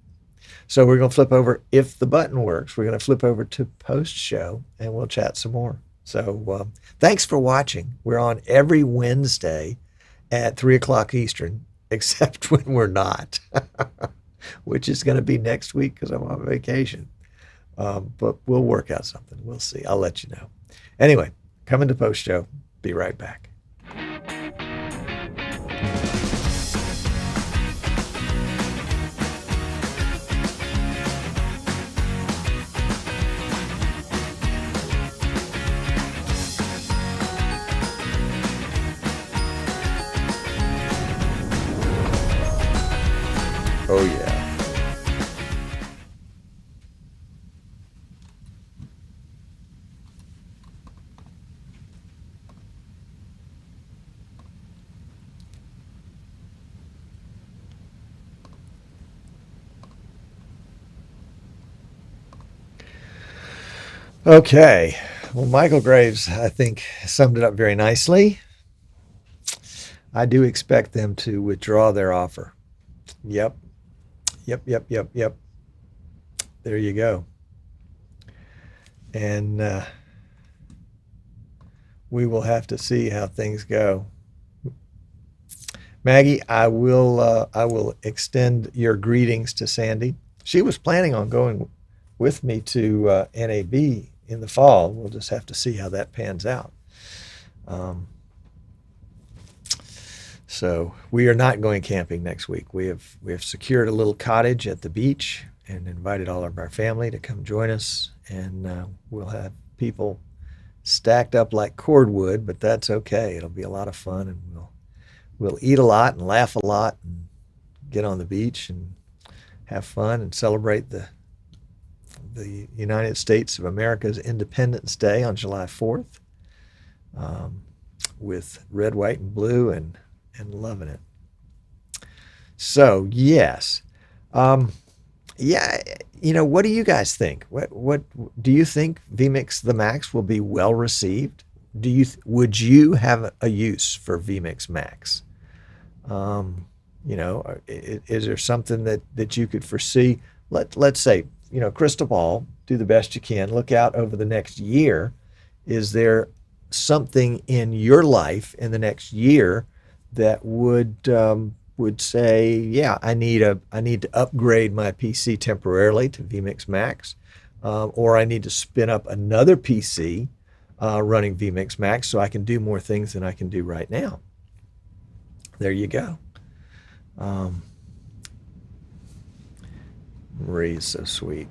So we're going to flip over, if the button works, we're going to flip over to post-show, and we'll chat some more. So thanks for watching. We're on every Wednesday at 3 o'clock Eastern, except when we're not, which is going to be next week because I'm on vacation. But we'll work out something. We'll see. I'll let you know. Anyway, coming to post-show. Be right back. Oh, yeah. Okay. Well, Michael Graves, I think, summed it up very nicely. I do expect them to withdraw their offer. Yep. There you go. And we will have to see how things go. Maggie, I will extend your greetings to Sandy. She was planning on going with me to NAB in the fall. We'll just have to see how that pans out. So we are not going camping next week. We have secured a little cottage at the beach and invited all of our family to come join us. And we'll have people stacked up like cordwood, but that's okay. It'll be a lot of fun, and we'll eat a lot and laugh a lot and get on the beach and have fun and celebrate the United States of America's Independence Day on July 4th with red, white, and blue, and loving it. So yes, yeah. What do you guys think? What do you think vMix the Max will be well received? Would you have a use for vMix Max? You know, is there something that you could foresee? Let's say, you know, crystal ball, do the best you can. Look out over the next year. Is there something in your life in the next year that would say, yeah, I need to upgrade my PC temporarily to vMix Max, or I need to spin up another PC running vMix Max so I can do more things than I can do right now. There you go. Marie is so sweet.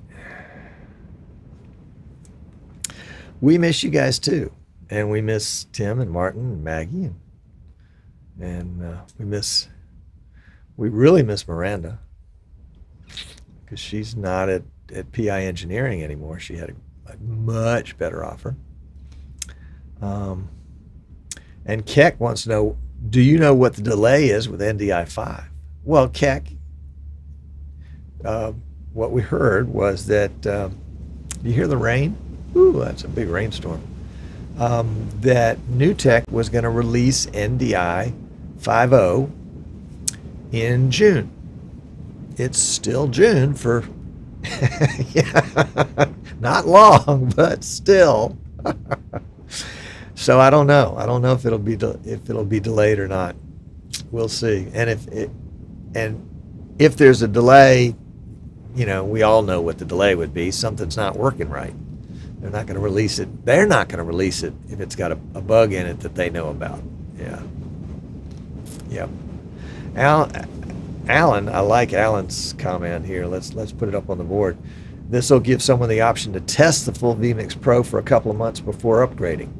We miss you guys too, and we miss Tim and Martin and Maggie, and we really miss Miranda because she's not at PI Engineering anymore. She had a much better offer. And Keck wants to know, do you know what the delay is with NDI5? Well, Keck, what we heard was that, do you hear the rain? Ooh, that's a big rainstorm. That NewTek was going to release NDI 5.0 in June. It's still June for, yeah, not long, but still. So I don't know. I don't know if it'll be delayed or not. We'll see. And if there's a delay, you know, we all know what the delay would be. Something's not working right. They're not going to release it. They're not going to release it if it's got a bug in it that they know about. Yeah. Yep. Alan, I like Alan's comment here. Let's put it up on the board. This will give someone the option to test the full vMix Pro for a couple of months before upgrading.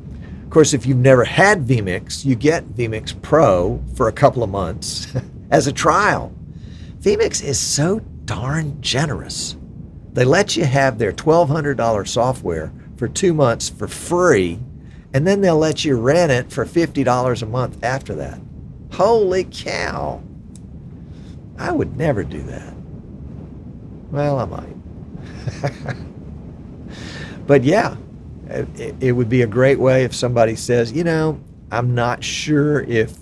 Of course, if you've never had vMix, you get vMix Pro for a couple of months as a trial. vMix is so darn generous. They let you have their $1,200 software for 2 months for free, and then they'll let you rent it for $50 a month after that. Holy cow. I would never do that. Well, I might. But yeah, it would be a great way if somebody says, you know, I'm not sure if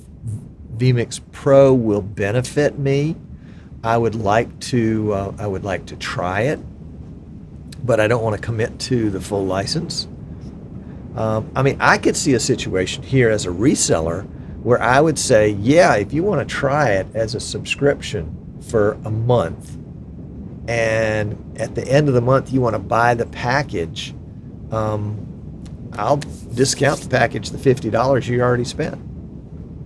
vMix Pro will benefit me. I would like to try it, but I don't want to commit to the full license. I mean, I could see a situation here as a reseller where I would say, yeah, if you want to try it as a subscription for a month, and at the end of the month you want to buy the package, I'll discount the package, the $50 you already spent.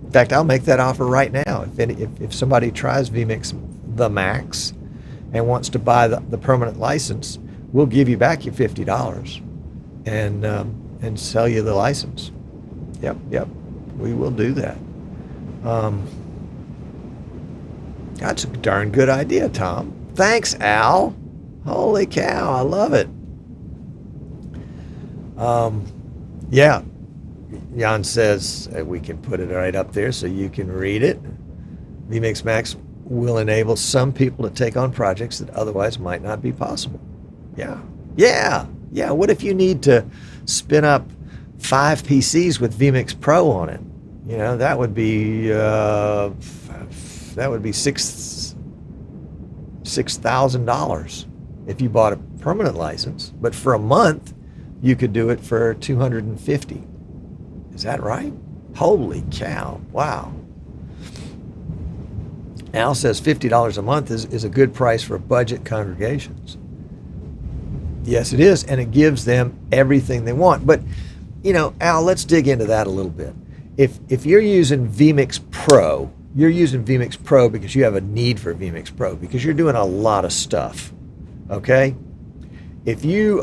In fact, I'll make that offer right now. If somebody tries vMix the Max and wants to buy the permanent license, we'll give you back your $50 and sell you the license. Yep, we will do that. That's a darn good idea, Tom. Thanks, Al. Holy cow, I love it. Yeah, Jan says we can put it right up there so you can read it. vMix Max will enable some people to take on projects that otherwise might not be possible. Yeah. What if you need to spin up 5 PCs with vMix Pro on it? You know, that would be $6,000 if you bought a permanent license. But for a month, you could do it for $250. Is that right? Holy cow! Wow. Al says $50 a month is a good price for budget congregations. Yes, it is, and it gives them everything they want. But, you know, Al, let's dig into that a little bit. If you're using vMix Pro, you're using vMix Pro because you have a need for vMix Pro, because you're doing a lot of stuff, okay? If you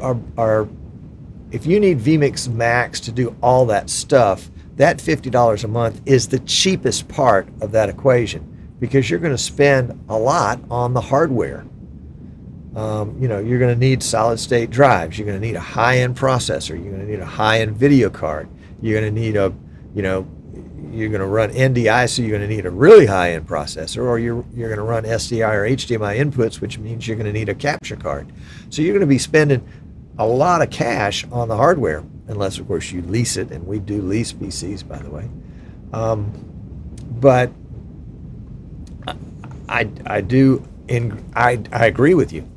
need vMix Max to do all that stuff, that $50 a month is the cheapest part of that equation, because you're going to spend a lot on the hardware. You know, you're going to need solid state drives. You're going to need a high-end processor. You're going to need a high-end video card. You're going to need you're going to run NDI, so you're going to need a really high-end processor, or you're going to run SDI or HDMI inputs, which means you're going to need a capture card. So you're going to be spending a lot of cash on the hardware, unless, of course, you lease it, and we do lease PCs, by the way. But I do. I agree with you.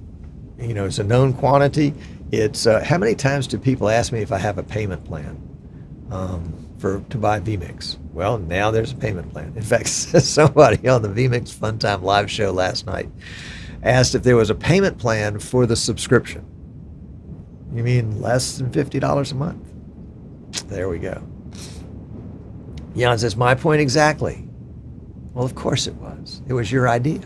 You know, it's a known quantity. It's how many times do people ask me if I have a payment plan to buy vMix? Well, now there's a payment plan. In fact, somebody on the vMix Fun Time live show last night asked if there was a payment plan for the subscription. You mean less than $50 a month? There we go. Jan says, my point exactly. Well, of course it was. It was your idea.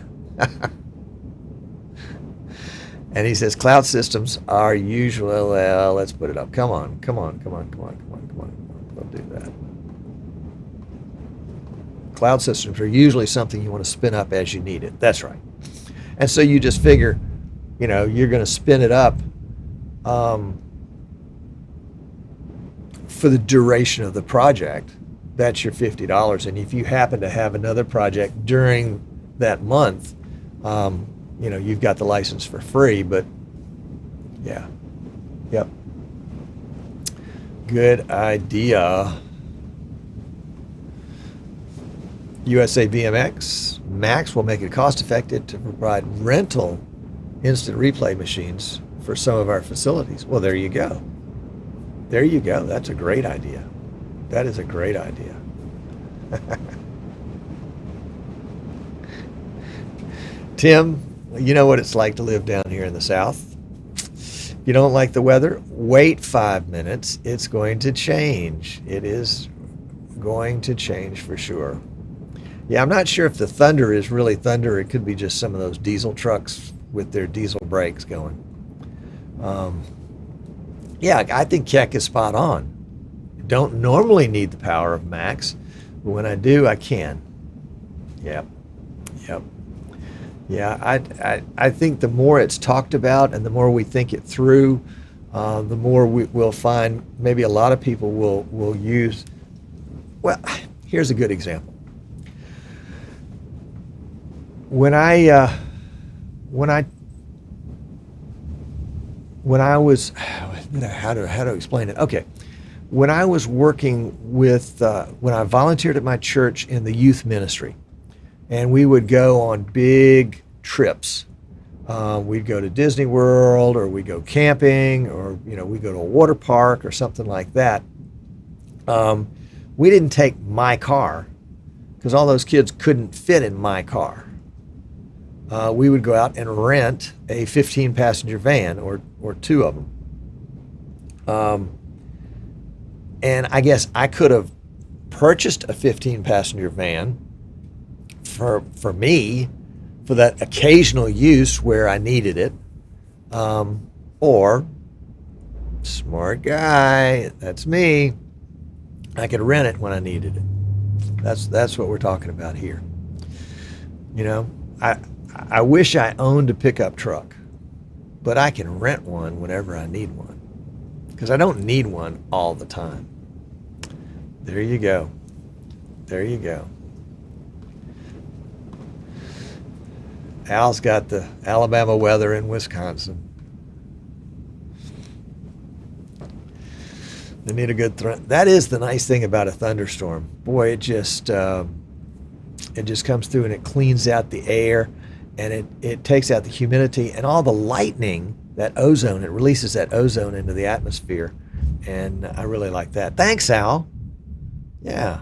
And he says, cloud systems are usually, well, let's put it up. Come on. We'll do that. Cloud systems are usually something you want to spin up as you need it. That's right. And so you just figure, you know, you're going to spin it up for the duration of the project. That's your $50. And if you happen to have another project during that month, you know, you've got the license for free, but yeah. Yep. Good idea. USA vMix Max will make it cost effective to provide rental instant replay machines for some of our facilities. Well, there you go. There you go. That's a great idea. That is a great idea. Tim, you know what it's like to live down here in the South. If you don't like the weather, wait 5 minutes. It's going to change. It is going to change for sure. Yeah, I'm not sure if the thunder is really thunder. It could be just some of those diesel trucks with their diesel brakes going. Yeah, I think Keck is spot on. Don't normally need the power of Max, but when I do, I can. Yep. Yeah, I think the more it's talked about and the more we think it through, the more we'll find maybe a lot of people will use. Well, here's a good example. When I was, how to explain it? Okay, when I was working with, when I volunteered at my church in the youth ministry, and we would go on big trips. We'd go to Disney World, or we'd go camping, or we'd go to a water park or something like that. We didn't take my car because all those kids couldn't fit in my car. We would go out and rent a 15-passenger van or two of them. And I guess I could have purchased a 15-passenger van for me, for that occasional use where I needed it, or smart guy, that's me, I could rent it when I needed it. That's what we're talking about here. I wish I owned a pickup truck, but I can rent one whenever I need one, because I don't need one all the time. There you go. There you go. Al's got the Alabama weather in Wisconsin. They need a good that is the nice thing about a thunderstorm. Boy, it just comes through and it cleans out the air, and it takes out the humidity and all the lightning, that ozone. It releases that ozone into the atmosphere, and I really like that. Thanks, Al. Yeah.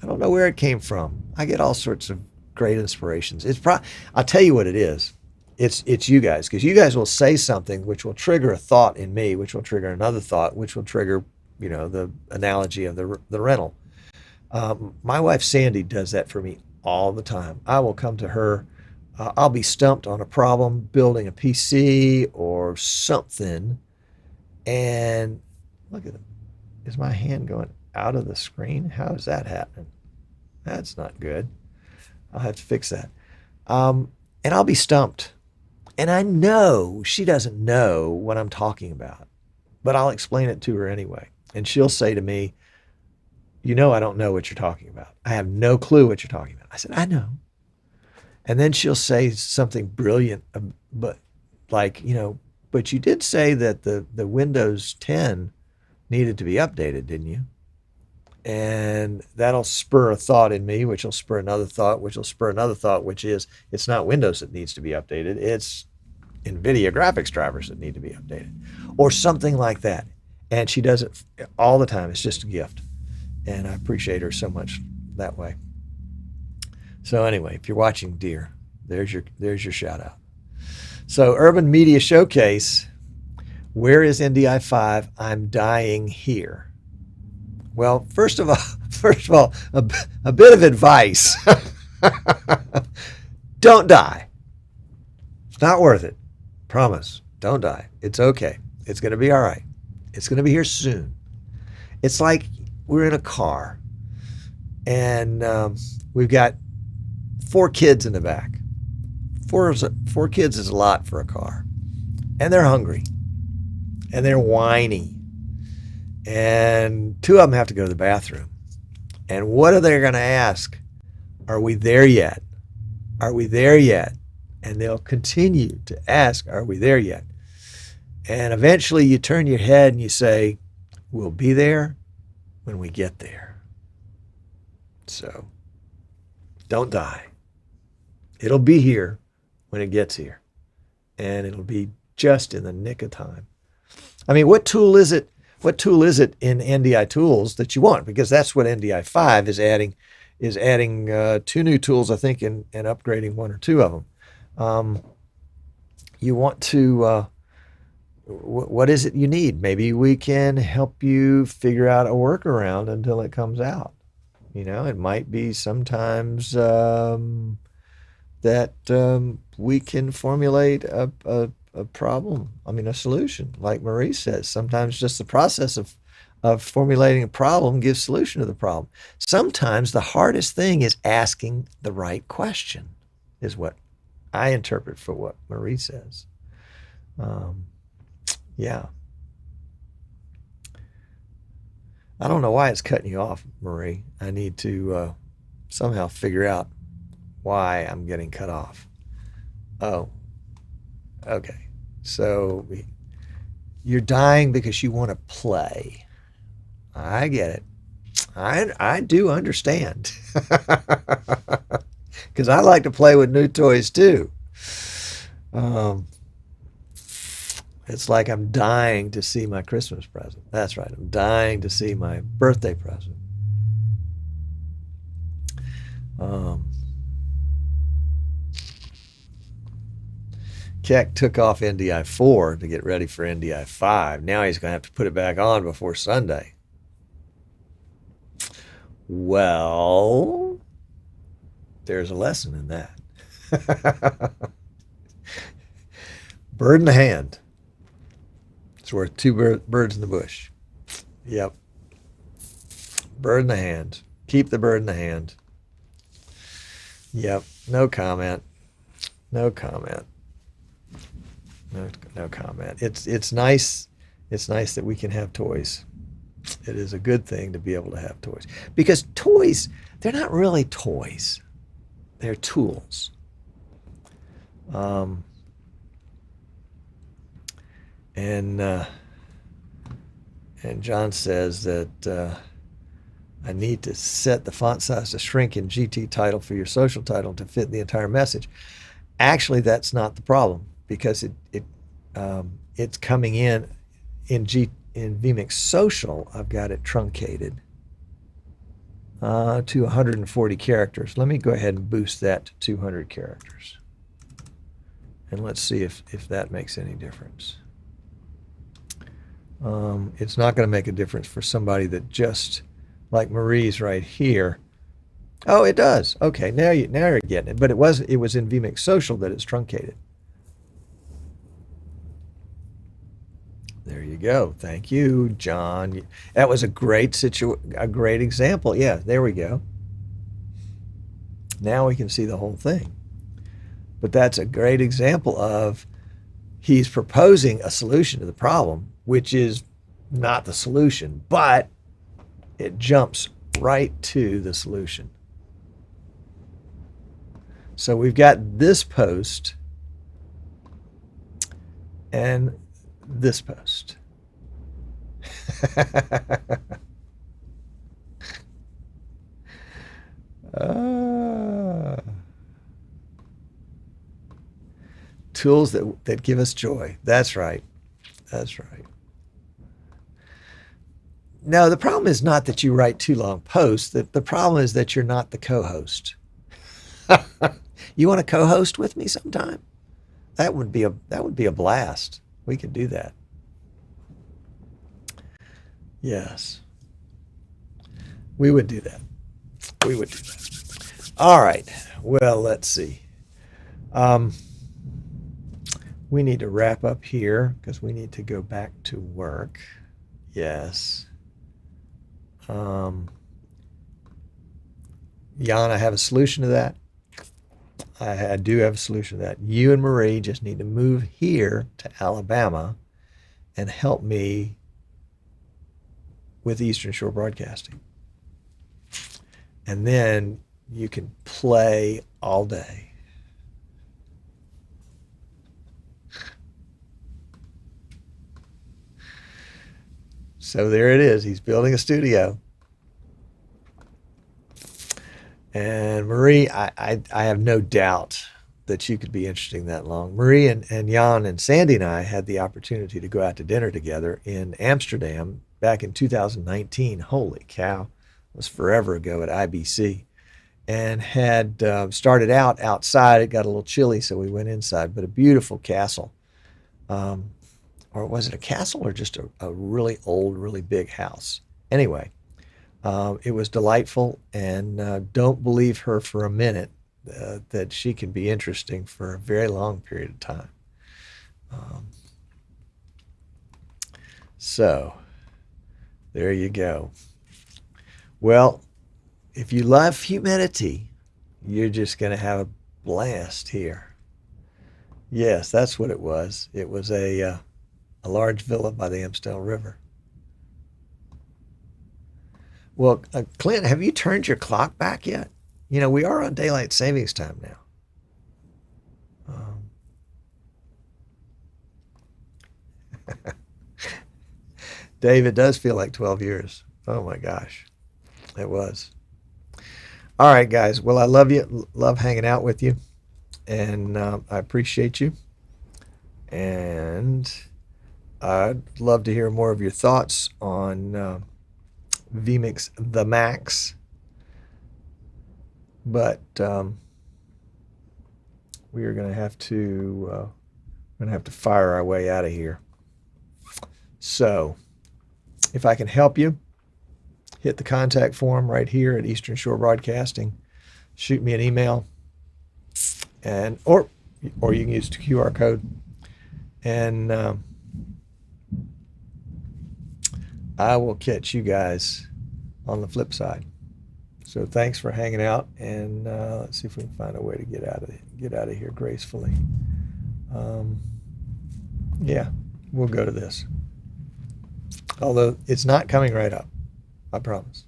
I don't know where it came from. I get all sorts of great inspirations. I'll tell you what it is. It's you guys, because you guys will say something which will trigger a thought in me, which will trigger another thought, which will trigger, the analogy of the rental. My wife Sandy does that for me all the time. I will come to her. I'll be stumped on a problem, building a PC or something, and look at it. Is my hand going out of the screen? How is that happening? That's not good. I'll have to fix that. And I'll be stumped. And I know she doesn't know what I'm talking about, but I'll explain it to her anyway. And she'll say to me, I don't know what you're talking about. I have no clue what you're talking about. I said, I know. And then she'll say something brilliant, but but you did say that the Windows 10 needed to be updated, didn't you? And that'll spur a thought in me, which will spur another thought, which will spur another thought, which is it's not Windows that needs to be updated. It's NVIDIA graphics drivers that need to be updated or something like that. And she does it all the time. It's just a gift. And I appreciate her so much that way. So anyway, if you're watching, dear, there's your shout out. So Urban Media Showcase, where is NDI5? I'm dying here. Well, first of all, a bit of advice. Don't die. It's not worth it. Promise. Don't die. It's okay. It's going to be all right. It's going to be here soon. It's like we're in a car and we've got 4 kids in the back. Four kids is a lot for a car. And they're hungry. And they're whiny. And 2 of them have to go to the bathroom. And what are they going to ask? Are we there yet? Are we there yet? And they'll continue to ask, are we there yet? And eventually you turn your head and you say, we'll be there when we get there. So don't die. It'll be here when it gets here. And it'll be just in the nick of time. I mean, what tool is it? What tool is it in NDI tools that you want? Because that's what NDI 5 is adding 2 new tools, I think, and upgrading 1 or 2 of them. You want to, what is it you need? Maybe we can help you figure out a workaround until it comes out. You know, it might be sometimes that we can formulate a problem, a solution. Like Marie says, sometimes just the process of formulating a problem gives solution to the problem. Sometimes the hardest thing is asking the right question, is what I interpret for what Marie says. Yeah. I don't know why it's cutting you off, Marie. I need to somehow figure out why I'm getting cut off. Oh, okay. So you're dying because you want to play. I get it. I do understand. Because I like to play with new toys too. It's like I'm dying to see my Christmas present. That's right. I'm dying to see my birthday present. Keck took off NDI 4 to get ready for NDI 5. Now he's going to have to put it back on before Sunday. Well, there's a lesson in that. Bird in the hand. It's worth 2 birds in the bush. Yep. Bird in the hand. Keep the bird in the hand. Yep. No comment. No comment. No comment. It's nice. It's nice that we can have toys. It is a good thing to be able to have toys. Because toys, they're not really toys. They're tools. And John says that I need to set the font size to shrink in GT title for your social title to fit the entire message. Actually, that's not the problem because it's coming in vMix Social. I've got it truncated to 140 characters. Let me go ahead and boost that to 200 characters. And let's see if that makes any difference. It's not going to make a difference for somebody that just, like Marie's right here. Oh, it does. Okay, now you're getting it. But it was in vMix Social that it's truncated. There you go. Thank you, John. That was a great example. Yeah, there we go. Now we can see the whole thing. But that's a great example of he's proposing a solution to the problem, which is not the solution, but it jumps right to the solution. So we've got this post and this post. Uh, tools that give us joy. That's right. That's right. No, the problem is not that you write too long posts. The problem is that you're not the co-host. You want to co-host with me sometime? That would be a blast. We could do that. Yes, we would do that. We would do that. All right. Well, let's see. Um, we need to wrap up here because we need to go back to work. Yes. Um, Jan, I have a solution to that. I do have a solution to that. You and Marie just need to move here to Alabama and help me with Eastern Shore Broadcasting. And then you can play all day. So there it is. He's building a studio. And Marie, I have no doubt that you could be interesting that long. Marie and Jan and Sandy and I had the opportunity to go out to dinner together in Amsterdam back in 2019. Holy cow. It was forever ago at IBC. And had started out outside. It got a little chilly, so we went inside. But a beautiful castle. Or was it a castle or just a really old, really big house? Anyway, it was delightful, and don't believe her for a minute that she can be interesting for a very long period of time. Um, so there you go. Well, if you love humidity, you're just going to have a blast here. Yes, that's what it was. It was a large villa by the Amstel River. Well, Clint, have you turned your clock back yet? You know, we are on daylight savings time now. Dave, it does feel like 12 years. Oh my gosh, it was. All right, guys. Well, I love you. Love hanging out with you. And I appreciate you. And I'd love to hear more of your thoughts on vMix the Max. But we are going to have to fire our way out of here. So, if I can help you, hit the contact form right here at Eastern Shore Broadcasting. Shoot me an email, and or you can use the QR code. And I will catch you guys on the flip side. So thanks for hanging out, and let's see if we can find a way to get out of here gracefully. Yeah, we'll go to this. Although it's not coming right up, I promise.